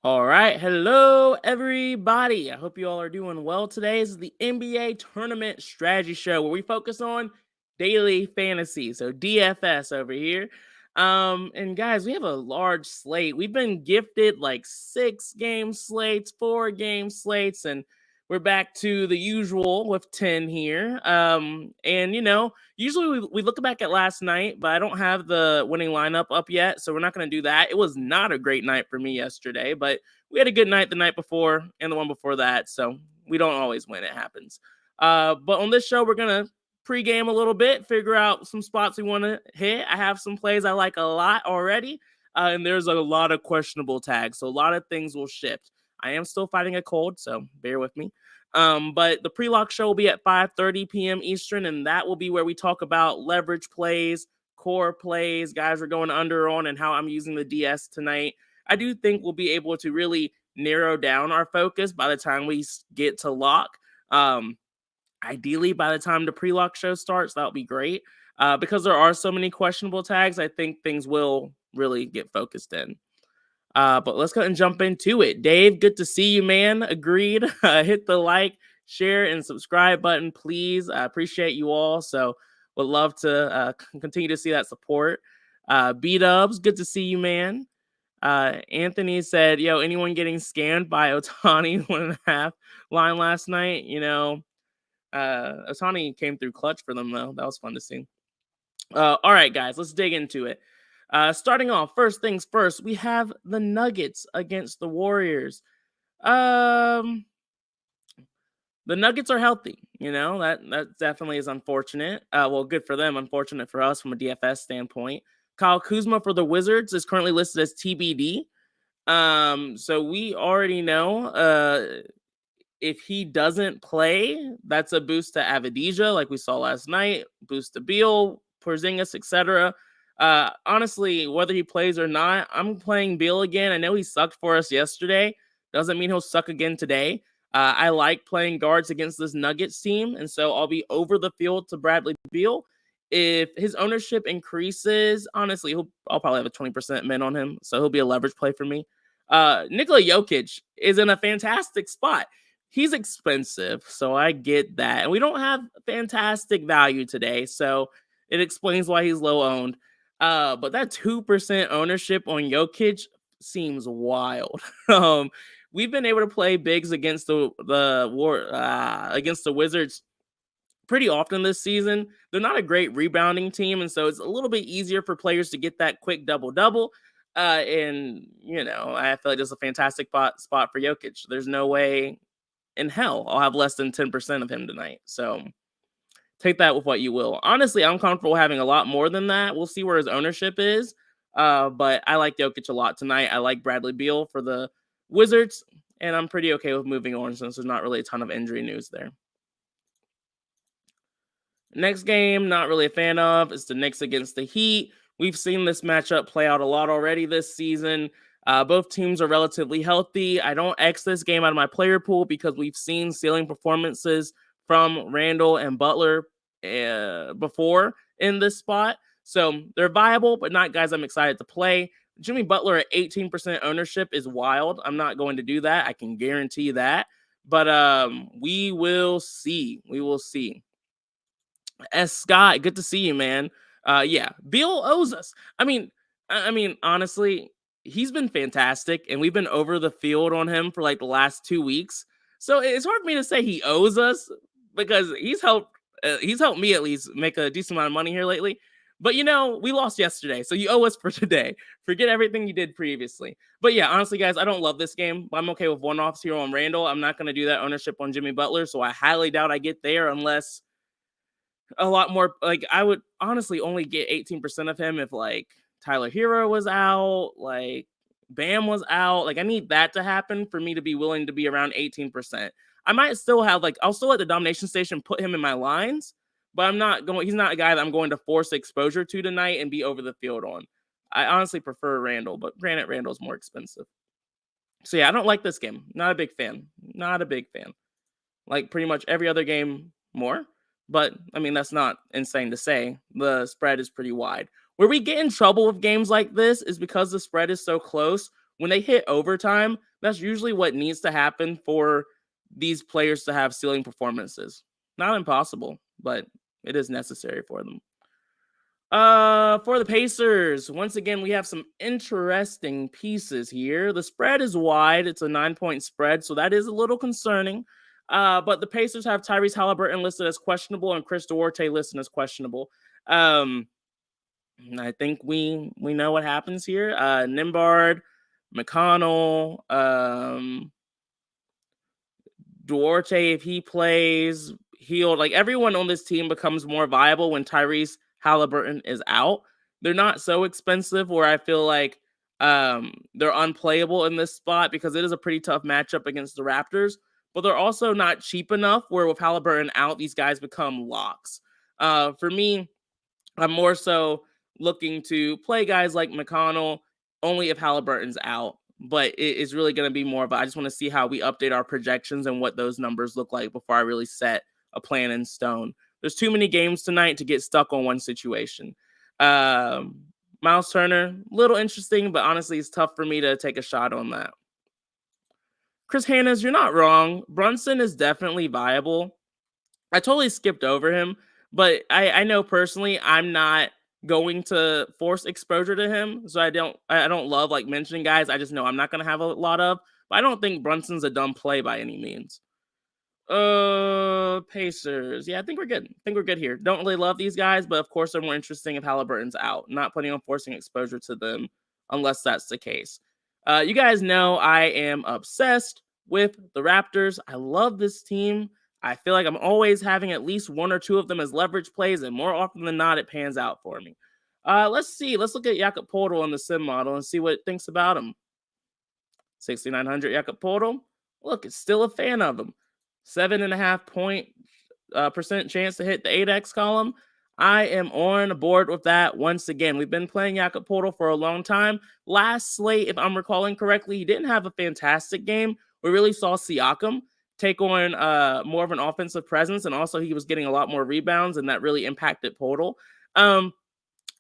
All right. Hello, everybody. I hope you all are doing well today. This is the NBA Tournament Strategy Show where we focus on daily fantasy. So DFS over here. And guys, we have a large slate. We've been gifted like 6 game slates, 4 game slates, and we're back to the usual with 10 here. And usually we look back at last night, but I don't have the winning lineup up yet, so we're not going to do that. It was not a great night for me yesterday, but we had a good night the night before and the one before that, so we don't always win. It happens. But on this show, we're going to pregame a little bit, figure out some spots we want to hit. I have some plays I like a lot already, and there's a lot of questionable tags, so a lot of things will shift. I am still fighting a cold, so bear with me. But the pre-lock show will be at 5:30 p.m. Eastern, and that will be where we talk about leverage plays, core plays, guys we're going under on, and how I'm using the DS tonight. I do think we'll be able to really narrow down our focus by the time we get to lock. Ideally, by the time the pre-lock show starts, that would be great. Because there are so many questionable tags, I think things will really get focused in. But let's go and jump into it. Dave, good to see you, man. Agreed. Hit the like, share, and subscribe button, please. I appreciate you all. So would love to continue to see that support. B-Dubs, good to see you, man. Anthony said, yo, anyone getting scammed by Otani 1.5 line last night? Otani came through clutch for them, though. That was fun to see. All right, guys, let's dig into it. Starting off, first things first, we have the Nuggets against the Warriors. The Nuggets are healthy, that definitely is unfortunate. Well, good for them, unfortunate for us from a DFS standpoint. Kyle Kuzma for the Wizards is currently listed as TBD. So we already know if he doesn't play, that's a boost to Avdija, like we saw last night, boost to Beal, Porzingis, etc. Honestly, whether he plays or not, I'm playing Beal again. I know he sucked for us yesterday. Doesn't mean he'll suck again today. I like playing guards against this Nuggets team, and so I'll be over the field to Bradley Beal. If his ownership increases, honestly, I'll probably have a 20% min on him, so he'll be a leverage play for me. Nikola Jokic is in a fantastic spot. He's expensive, so I get that. And we don't have fantastic value today, so it explains why he's low owned. But that 2% ownership on Jokic seems wild. We've been able to play bigs against the Wizards pretty often this season. They're not a great rebounding team, and so it's a little bit easier for players to get that quick double-double. And I feel like this is a fantastic spot for Jokic. There's no way in hell I'll have less than 10% of him tonight. So take that with what you will. Honestly, I'm comfortable having a lot more than that. We'll see where his ownership is. But I like Jokic a lot tonight. I like Bradley Beal for the Wizards, and I'm pretty okay with moving on since there's not really a ton of injury news there. Next game, not really a fan of, is the Knicks against the Heat. We've seen this matchup play out a lot already this season. Both teams are relatively healthy. I don't X this game out of my player pool because we've seen ceiling performances from Randall and Butler before in this spot. So they're viable, but not guys I'm excited to play. Jimmy Butler at 18% ownership is wild. I'm not going to do that. I can guarantee that. But we will see. We will see. S. Scott, good to see you, man. Yeah, Beal owes us. I mean, honestly, he's been fantastic, and we've been over the field on him for like the last 2 weeks. So it's hard for me to say he owes us because he's helped me at least make a decent amount of money here lately. But we lost yesterday, so you owe us for today. Forget everything you did previously. But yeah, honestly, guys, I don't love this game. But I'm okay with one-offs here on Randall. I'm not going to do that ownership on Jimmy Butler, so I highly doubt I get there unless a lot more. Like, I would honestly only get 18% of him if like Tyler Hero was out, like Bam was out. Like, I need that to happen for me to be willing to be around 18%. I might still have I'll still at the domination station put him in my lines, but he's not a guy that I'm going to force exposure to tonight and be over the field on. I honestly prefer Randall, but granted, Randall's more expensive. So yeah, I don't like this game. Not a big fan. Not a big fan. Like pretty much every other game more. But I mean, that's not insane to say. The spread is pretty wide. Where we get in trouble with games like this is because the spread is so close. when they hit overtime, that's usually what needs to happen for these players to have ceiling performances. Not impossible, but it is necessary for them. For the Pacers, once again, we have some interesting pieces here. The spread is wide. It's a 9-point spread, so that is a little concerning. But the Pacers have Tyrese Halliburton listed as questionable and Chris Duarte listed as questionable. I think we know what happens here. Nimbard, McConnell, Duarte, if he plays, he'll like everyone on this team becomes more viable when Tyrese Halliburton is out. They're not so expensive where I feel like they're unplayable in this spot because it is a pretty tough matchup against the Raptors, but they're also not cheap enough where with Halliburton out, these guys become locks. For me, I'm more so looking to play guys like McConnell only if Halliburton's out. But it is really going to be more of I just want to see how we update our projections and what those numbers look like before I really set a plan in stone. There's too many games tonight to get stuck on one situation. Miles Turner, little interesting, but honestly, it's tough for me to take a shot on that. Chris Hannas, you're not wrong. Brunson is definitely viable. I totally skipped over him, but I know personally I'm not going to force exposure to him. So I don't love like mentioning guys. I just know I'm not going to have a lot of, but I don't think Brunson's a dumb play by any means. Pacers. Yeah, I think we're good. Here. Don't really love these guys, but of course they're more interesting if Halliburton's out. Not planning on forcing exposure to them unless that's the case. You guys know I am obsessed with the Raptors. I love this team. I feel like I'm always having at least one or two of them as leverage plays, and more often than not, it pans out for me. Let's see. Let's look at Jakob Poeltl on the sim model and see what it thinks about him. 6,900 Jakob Poeltl. Look, it's still a fan of him. 7.5% chance to hit the 8x column. I am on board with that once again. We've been playing Jakob Poeltl for a long time. Last slate, if I'm recalling correctly, he didn't have a fantastic game. We really saw Siakam take on more of an offensive presence, and also he was getting a lot more rebounds, and that really impacted Poeltl.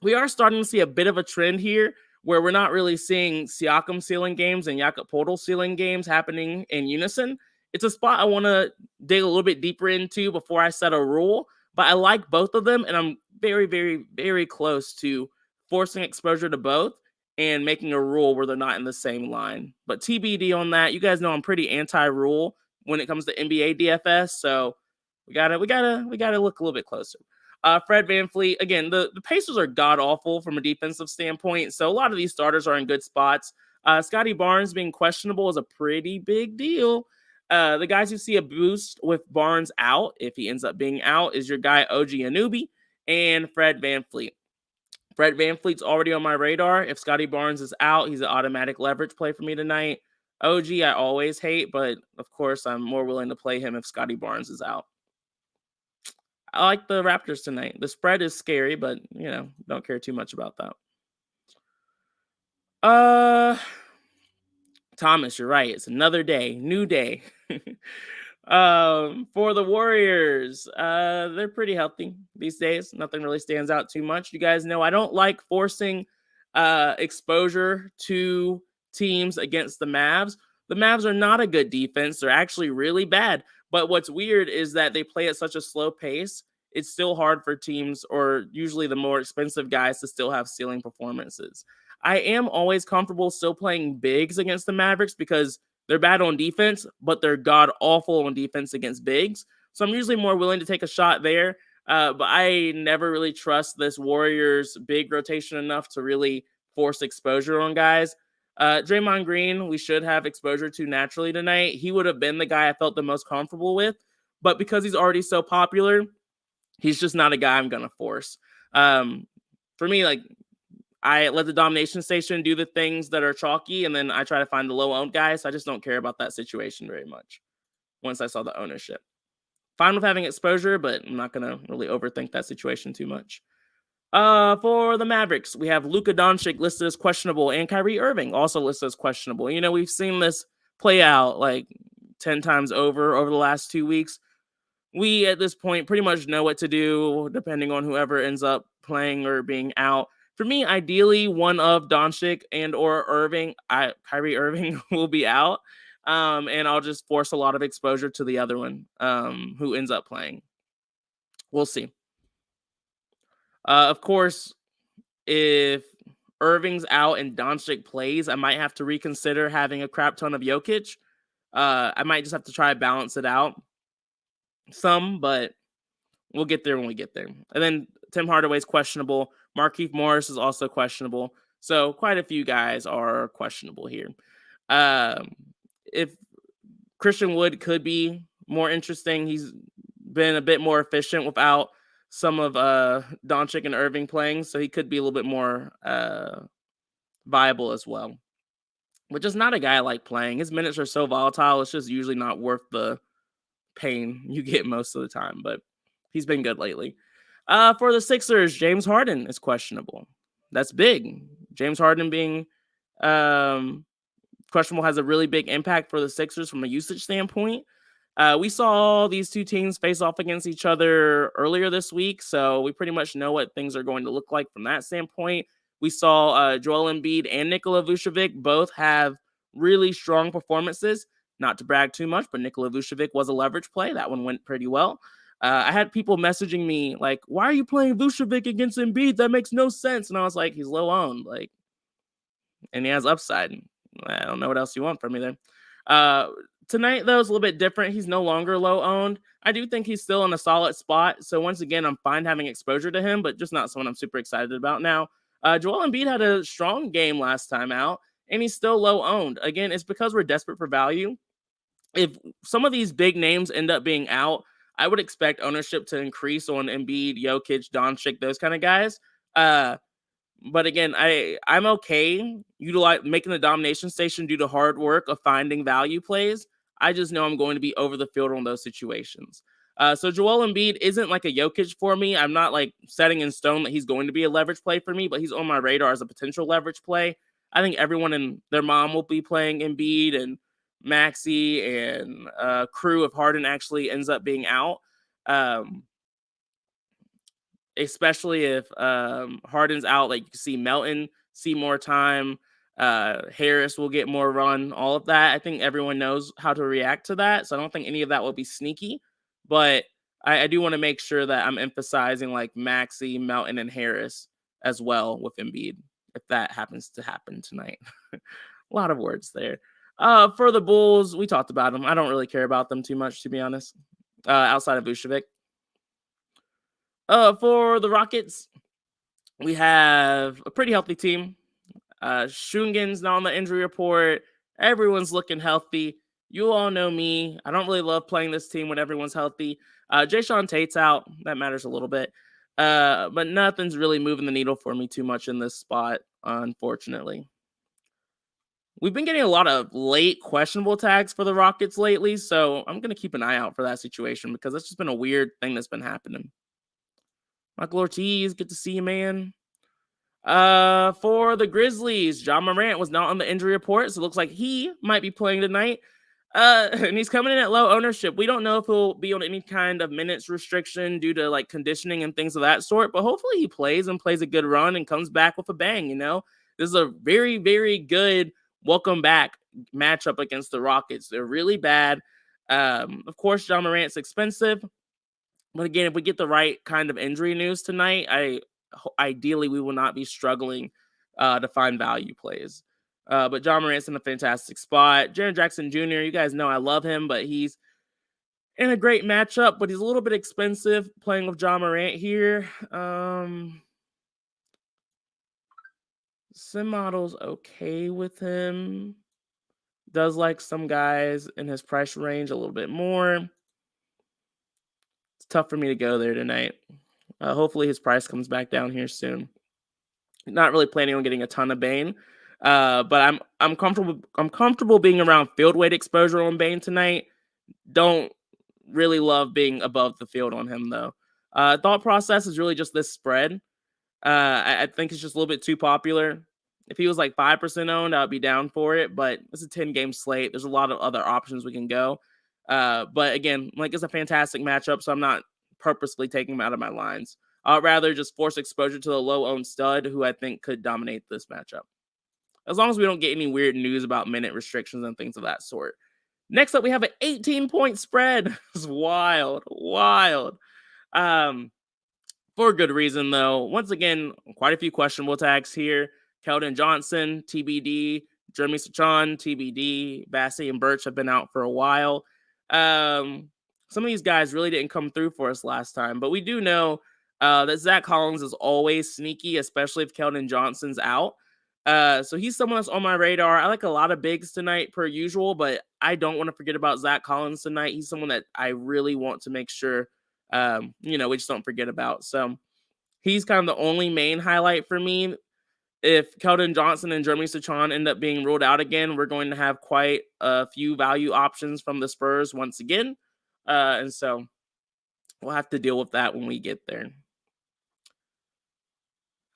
We are starting to see a bit of a trend here where we're not really seeing Siakam ceiling games and Jakob Poeltl ceiling games happening in unison. It's a spot I want to dig a little bit deeper into before I set a rule, but I like both of them, and I'm very, very, very close to forcing exposure to both and making a rule where they're not in the same line. But TBD on that. You guys know I'm pretty anti-rule when it comes to NBA DFS, so we gotta look a little bit closer. Fred VanVleet, again, the Pacers are god-awful from a defensive standpoint, so a lot of these starters are in good spots. Scotty Barnes being questionable is a pretty big deal. The guys who see a boost with Barnes out, if he ends up being out, is your guy OG Anunoby and Fred VanVleet. Fred VanVleet's already on my radar. If Scotty Barnes is out, he's an automatic leverage play for me tonight. OG, I always hate, but of course, I'm more willing to play him if Scotty Barnes is out. I like the Raptors tonight. The spread is scary, but, don't care too much about that. Thomas, you're right. It's another day, new day. For the Warriors, they're pretty healthy these days. Nothing really stands out too much. You guys know I don't like forcing exposure to teams against the Mavs. The Mavs are not a good defense. They're actually really bad. But what's weird is that they play at such a slow pace. It's still hard for teams, or usually the more expensive guys, to still have ceiling performances. I am always comfortable still playing bigs against the Mavericks because they're bad on defense, but they're god-awful on defense against bigs. So I'm usually more willing to take a shot there. But I never really trust this Warriors big rotation enough to really force exposure on guys. Draymond Green, we should have exposure to naturally tonight. He would have been the guy I felt the most comfortable with. But because he's already so popular, he's just not a guy I'm going to force. For me, I let the domination station do the things that are chalky, and then I try to find the low-owned guys. So I just don't care about that situation very much once I saw the ownership. Fine with having exposure, but I'm not going to really overthink that situation too much. For the Mavericks, we have Luka Doncic listed as questionable and Kyrie Irving also listed as questionable. We've seen this play out like 10 times over the last 2 weeks. We, at this point, pretty much know what to do depending on whoever ends up playing or being out. For me, ideally, one of Doncic and or Kyrie Irving will be out. And I'll just force a lot of exposure to the other one, who ends up playing. We'll see. Of course, if Irving's out and Doncic plays, I might have to reconsider having a crap ton of Jokic. I might just have to try to balance it out some, but we'll get there when we get there. And then Tim Hardaway's questionable. Markieff Morris is also questionable. So quite a few guys are questionable here. If Christian Wood could be more interesting, he's been a bit more efficient without some of Doncic and Irving playing, so he could be a little bit more viable as well. But just not a guy I like playing. His minutes are so volatile, it's just usually not worth the pain you get most of the time, but he's been good lately. For the Sixers, James Harden is questionable. That's big. James Harden being questionable has a really big impact for the Sixers from a usage standpoint. We saw these two teams face off against each other earlier this week, so we pretty much know what things are going to look like from that standpoint. We saw Joel Embiid and Nikola Vucevic both have really strong performances. Not to brag too much, but Nikola Vucevic was a leverage play. That one went pretty well. I had people messaging me like, "Why are you playing Vucevic against Embiid? That makes no sense." And I was like, "He's low owned, like, and he has upside. I don't know what else you want from me there." Tonight, though, is a little bit different. He's no longer low owned. I do think he's still in a solid spot. So once again, I'm fine having exposure to him, but just not someone I'm super excited about now. Joel Embiid had a strong game last time out, and he's still low owned. Again, it's because we're desperate for value. If some of these big names end up being out, I would expect ownership to increase on Embiid, Jokic, Doncic, those kind of guys. But again, I'm okay making the domination station due to hard work of finding value plays. I just know I'm going to be over the field on those situations. So Joel Embiid isn't like a Jokic for me. I'm not like setting in stone that he's going to be a leverage play for me, but he's on my radar as a potential leverage play. I think everyone and their mom will be playing Embiid and Maxey and crew if Harden actually ends up being out. Especially if Harden's out, like you can see Melton see more time, Harris will get more run, all of that. I think everyone knows how to react to that, so I don't think any of that will be sneaky, but I do want to make sure that I'm emphasizing like Maxey, Melton, and Harris as well with Embiid, if that happens to happen tonight. A lot of words there. For the Bulls, we talked about them. I don't really care about them too much, to be honest, outside of Vucevic. For the Rockets, we have a pretty healthy team. Shungin's not on the injury report. Everyone's looking healthy. You all know me. I don't really love playing this team when everyone's healthy. Jayshawn Tate's out. That matters a little bit. But nothing's really moving the needle for me too much in this spot, unfortunately. We've been getting a lot of late questionable tags for the Rockets lately, so I'm going to keep an eye out for that situation because that's just been a weird thing that's been happening. Michael Ortiz, good to see you, man. For the Grizzlies, John Morant was not on the injury report, so it looks like he might be playing tonight. And he's coming in at low ownership. We don't know if he'll be on any kind of minutes restriction due to like conditioning and things of that sort, but hopefully he plays and plays a good run and comes back with a bang. This is a very, very good welcome back matchup against the Rockets. They're really bad. Of course, John Morant's expensive. But again, if we get the right kind of injury news tonight, ideally we will not be struggling to find value plays. But John Morant's in a fantastic spot. Jaren Jackson Jr., you guys know I love him, but he's in a great matchup, but he's a little bit expensive playing with John Morant here. Sim model's okay with him. Does like some guys in his price range a little bit more. Tough for me to go there tonight. Hopefully his price comes back down here soon. Not really planning on getting a ton of Bane, but I'm comfortable being around field weight exposure on Bane tonight. Don't really love being above the field on him though. Thought process is really just this spread. I think it's just a little bit too popular. If he was like 5% owned, I'd be down for it. But it's a 10-game slate. There's a lot of other options we can go. But again, like it's a fantastic matchup, so I'm not purposely taking him out of my lines. I'd rather just force exposure to the low-owned stud who I think could dominate this matchup. As long as we don't get any weird news about minute restrictions and things of that sort. Next up, we have an 18-point spread. It's wild, wild. For good reason, though. Once again, quite a few questionable tags here. Keldon Johnson, TBD. Jeremy Sochan, TBD. Bassey and Birch have been out for a while. Some of these guys really didn't come through for us last time, but we do know that Zach Collins is always sneaky, especially if Keldon Johnson's out. So he's someone that's on my radar. I like a lot of bigs tonight per usual, but I don't want to forget about Zach Collins tonight. He's someone that I really want to make sure, we just don't forget about. So he's kind of the only main highlight for me. If Keldon Johnson and Jeremy Sochan end up being ruled out again, we're going to have quite a few value options from the Spurs once again. And so we'll have to deal with that when we get there.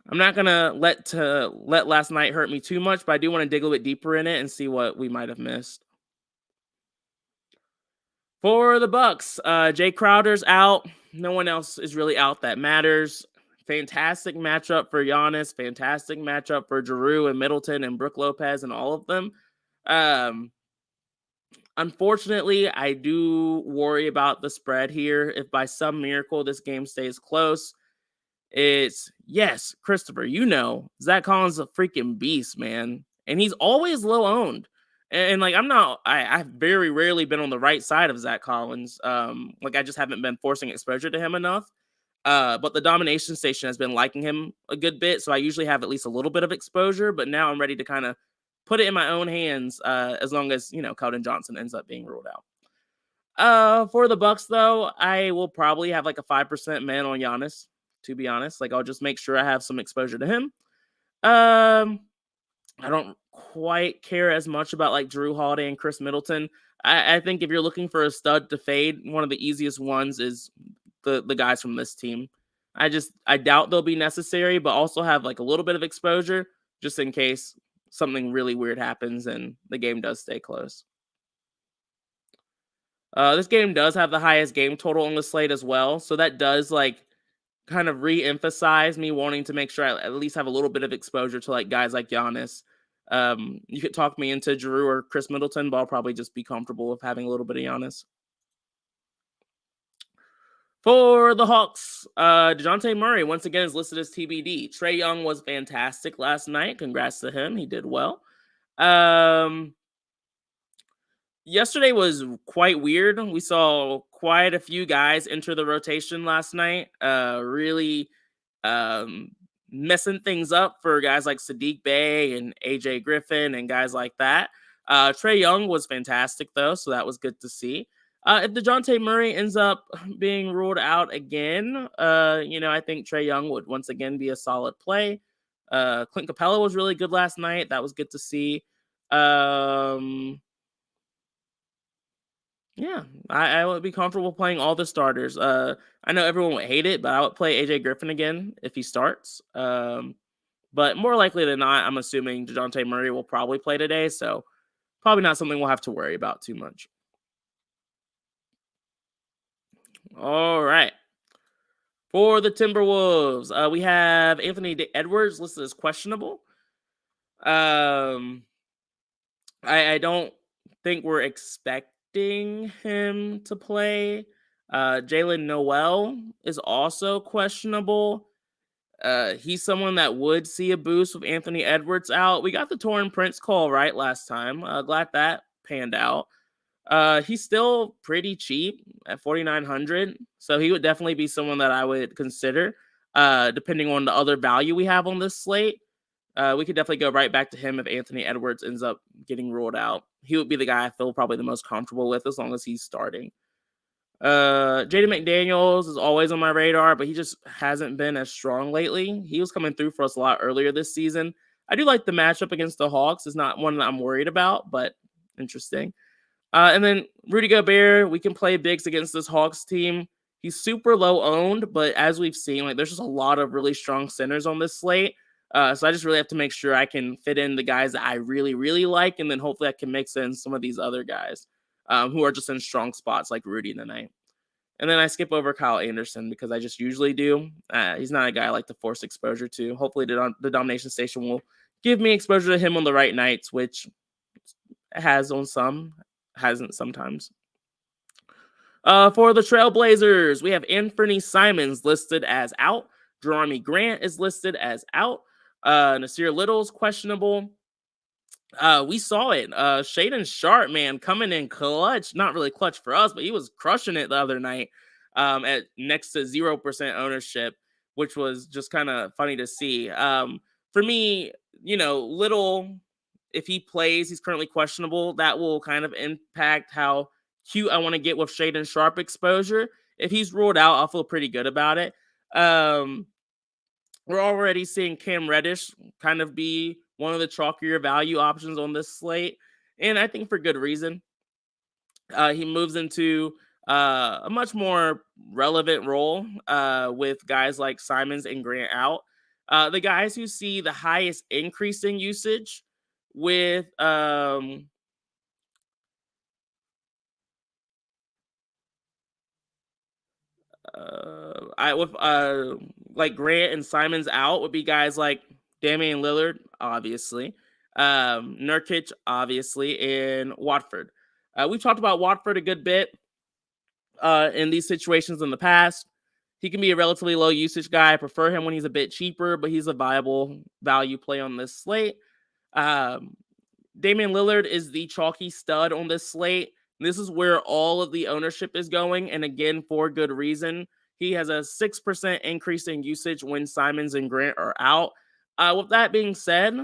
I'm not going to let last night hurt me too much, but I do want to dig a little bit deeper in it and see what we might have missed. For the Bucks, Jay Crowder's out. No one else is really out that matters. Fantastic matchup for Giannis. Fantastic matchup for Giroux and Middleton and Brook Lopez and all of them. Unfortunately, I do worry about the spread here. If by some miracle this game stays close, it's, yes, Christopher, Zach Collins is a freaking beast, man. And he's always low owned. And I've very rarely been on the right side of Zach Collins. I just haven't been forcing exposure to him enough. But the domination station has been liking him a good bit. So I usually have at least a little bit of exposure, but now I'm ready to kind of put it in my own hands as long as, Keldon Johnson ends up being ruled out. For the Bucks, though, I will probably have like a 5% man on Giannis, to be honest. I'll just make sure I have some exposure to him. I don't quite care as much about Drew Holiday and Chris Middleton. I think if you're looking for a stud to fade, one of the easiest ones is the guys from this team. I doubt they'll be necessary, but also have a little bit of exposure just in case something really weird happens and the game does stay close. This game does have the highest game total on the slate as well, so that does kind of re-emphasize me wanting to make sure I at least have a little bit of exposure to guys like Giannis. You could talk me into Giroux or Chris Middleton, but I'll probably just be comfortable with having a little bit of Giannis. For the Hawks, DeJounte Murray once again is listed as TBD. Trae Young was fantastic last night. Congrats to him. He did well. Yesterday was quite weird. We saw quite a few guys enter the rotation last night, really messing things up for guys like Sadiq Bey and AJ Griffin and guys like that. Trae Young was fantastic, though, so that was good to see. If DeJounte Murray ends up being ruled out again, I think Trae Young would once again be a solid play. Clint Capella was really good last night. That was good to see. Yeah, I would be comfortable playing all the starters. I know everyone would hate it, but I would play AJ Griffin again if he starts. But more likely than not, I'm assuming DeJounte Murray will probably play today, so probably not something we'll have to worry about too much. All right. For the Timberwolves, we have Anthony Edwards listed as questionable. I don't think we're expecting him to play. Jalen Noel is also questionable. He's someone that would see a boost with Anthony Edwards out. We got the Taurean Prince call right last time. Glad that panned out. He's still pretty cheap at $4,900, so he would definitely be someone that I would consider. Depending on the other value we have on this slate, we could definitely go right back to him if Anthony Edwards ends up getting ruled out. He would be the guy I feel probably the most comfortable with as long as he's starting. Jaden McDaniels is always on my radar, but he just hasn't been as strong lately. He was coming through for us a lot earlier this season. I do like the matchup against the Hawks. It's not one that I'm worried about, but interesting. And then Rudy Gobert, we can play bigs against this Hawks team. He's super low owned, but as we've seen, there's just a lot of really strong centers on this slate. So I just really have to make sure I can fit in the guys that I really, really like, and then hopefully I can mix in some of these other guys who are just in strong spots like Rudy tonight. And then I skip over Kyle Anderson because I just usually do. He's not a guy I like to force exposure to. Hopefully, the Domination Station will give me exposure to him on the right nights, which it has on some, hasn't sometimes. For the Trailblazers, we have Anthony Simons listed as out. Jeremy Grant is listed as out. Nasir Little's questionable. We saw it. Shaden Sharp, man, coming in clutch. Not really clutch for us, but he was crushing it the other night at next to 0% ownership, which was just kind of funny to see. For me, Little, if he plays, he's currently questionable. That will kind of impact how cute I want to get with Shaden Sharp exposure. If he's ruled out, I'll feel pretty good about it. We're already seeing Cam Reddish kind of be one of the chalkier value options on this slate, and I think for good reason. He moves into a much more relevant role with guys like Simons and Grant out. The guys who see the highest increase in usage with I with like Grant and Simons out would be guys like Damian Lillard, obviously, Nurkic, obviously, and Watford. We've talked about Watford a good bit in these situations in the past. He can be a relatively low usage guy. I prefer him when he's a bit cheaper, but he's a viable value play on this slate. Um, Damian Lillard is the chalky stud on this slate. This is where all of the ownership is going. And again, for good reason. He has a 6% increase in usage when Simons and Grant are out. With that being said,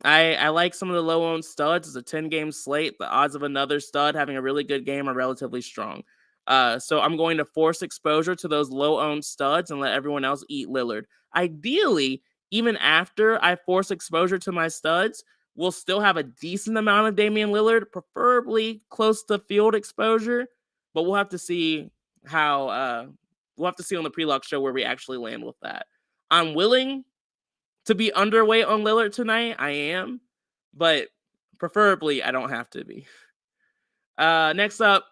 I like some of the low owned studs. It's a 10-game slate. The odds of another stud having a really good game are relatively strong. So I'm going to force exposure to those low owned studs and let everyone else eat Lillard. Ideally, even after I force exposure to my studs, we'll still have a decent amount of Damian Lillard, preferably close to field exposure. But we'll have to see how we'll have to see on the pre-lock show where we actually land with that. I'm willing to be underweight on Lillard tonight. I am, but preferably I don't have to be. Next up,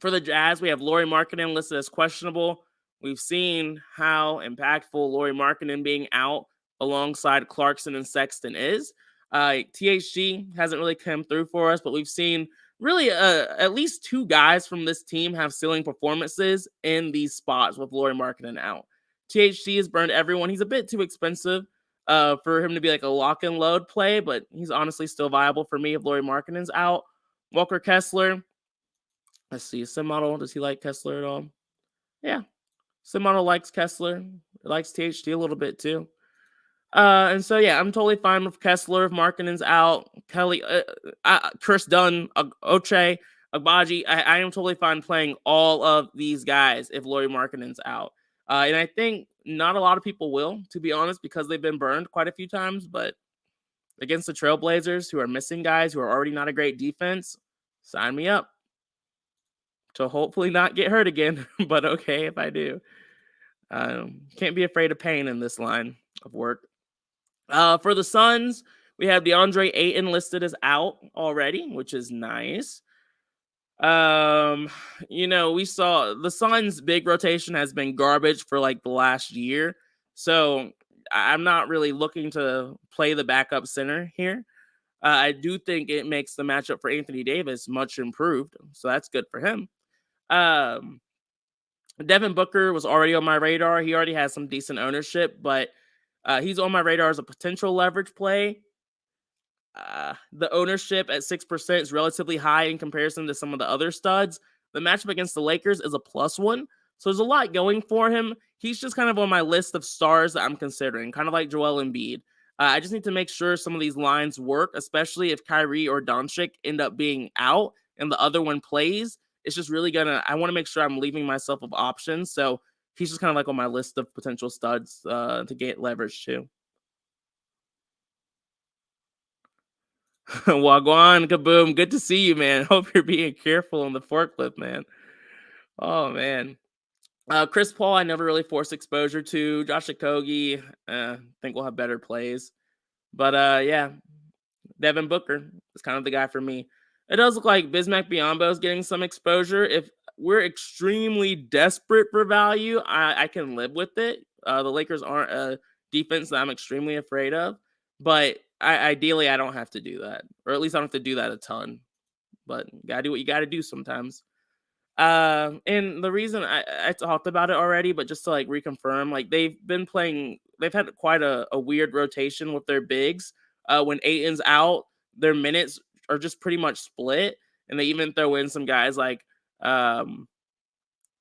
for the Jazz, we have Lauri Markkanen listed as questionable. We've seen how impactful Lauri Markkanen being out alongside Clarkson and Sexton is. THG hasn't really come through for us, but we've seen really at least two guys from this team have ceiling performances in these spots with Lauri Markkanen out. THG has burned everyone. He's a bit too expensive for him to be like a lock and load play, but he's honestly still viable for me if Lauri Markkanen's out. Walker Kessler. Let's see. Sim model. Does he like Kessler at all? Yeah. Sim model likes Kessler. Likes THG a little bit too. And so, yeah, I'm totally fine with Kessler if Markkanen's out. Kelly, Chris Dunn, Oche, Agbaji. I am totally fine playing all of these guys if Lauri Markkanen's out. And I think not a lot of people will, to be honest, because they've been burned quite a few times. But against the Trailblazers, who are missing guys who are already not a great defense, sign me up to hopefully not get hurt again. But okay if I do. Can't be afraid of pain in this line of work. For the Suns, we have DeAndre Ayton listed as out already, which is nice. We saw the Suns' big rotation has been garbage for like the last year. So I'm not really looking to play the backup center here. I do think it makes the matchup for Anthony Davis much improved. So that's good for him. Devin Booker was already on my radar. He already has some decent ownership, but he's on my radar as a potential leverage play. The ownership at 6% is relatively high in comparison to some of the other studs. The matchup against the Lakers is a +1. So there's a lot going for him. He's just kind of on my list of stars that I'm considering, kind of like Joel Embiid. I just need to make sure some of these lines work, especially if Kyrie or Doncic end up being out and the other one plays. It's just really I want to make sure I'm leaving myself with options. So he's just kind of like on my list of potential studs to get leverage too. Wagwan, kaboom. Good to see you, man. Hope you're being careful on the forklift, man. Oh, man. Chris Paul, I never really forced exposure to. Josh Okogie, think we'll have better plays. But yeah, Devin Booker is kind of the guy for me. It does look like Bismack Biyombo is getting some exposure. If we're extremely desperate for value, I can live with it. The Lakers aren't a defense that I'm extremely afraid of, but ideally I don't have to do that, or at least I don't have to do that a ton. But you gotta do what you gotta do sometimes. And the reason I talked about it already, but just to like reconfirm, like they've had quite a weird rotation with their bigs. When Aiton's out, their minutes are just pretty much split, and they even throw in some guys like um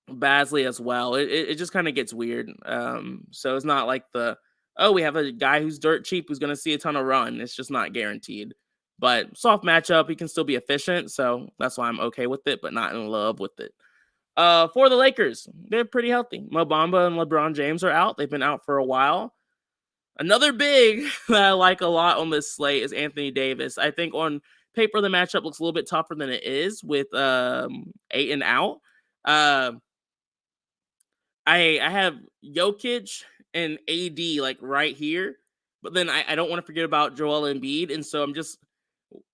Basley as well. It just kind of gets weird. So it's not like we have a guy who's dirt cheap who's gonna see a ton of run. It's just not guaranteed. But soft matchup, he can still be efficient, so that's why I'm okay with it, but not in love with it. For the Lakers, they're pretty healthy. Mo Bamba and LeBron James are out. They've been out for a while. Another big that I like a lot on this slate is Anthony Davis. I think on paper the matchup looks a little bit tougher than it is with Ayton out. Um I have Jokic and AD like right here, but then I don't want to forget about Joel Embiid, and so I'm just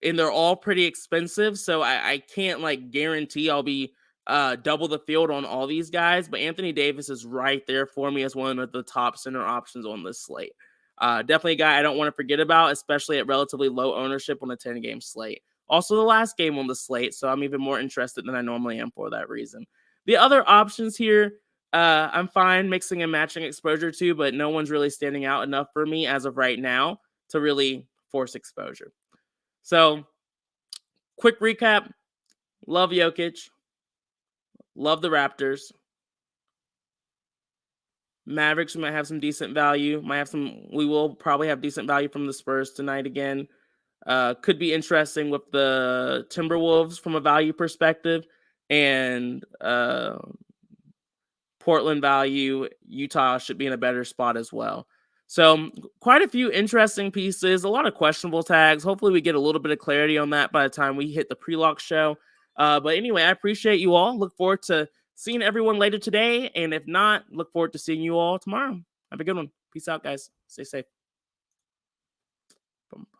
and they're all pretty expensive, so I can't like guarantee I'll be double the field on all these guys. But Anthony Davis is right there for me as one of the top center options on this slate. Definitely a guy I don't want to forget about, especially at relatively low ownership on a 10-game slate. Also, the last game on the slate, so I'm even more interested than I normally am for that reason. The other options here, I'm fine mixing and matching exposure to, but no one's really standing out enough for me as of right now to really force exposure. So, quick recap. Love Jokic. Love the Raptors. Mavericks, we might have some decent value. We will probably have decent value from the Spurs tonight again. Could be interesting with the Timberwolves from a value perspective. And Portland value, Utah should be in a better spot as well. So quite a few interesting pieces, a lot of questionable tags. Hopefully we get a little bit of clarity on that by the time we hit the pre-lock show. But anyway, I appreciate you all. Look forward to seeing everyone later today. And if not, look forward to seeing you all tomorrow. Have a good one. Peace out, guys. Stay safe.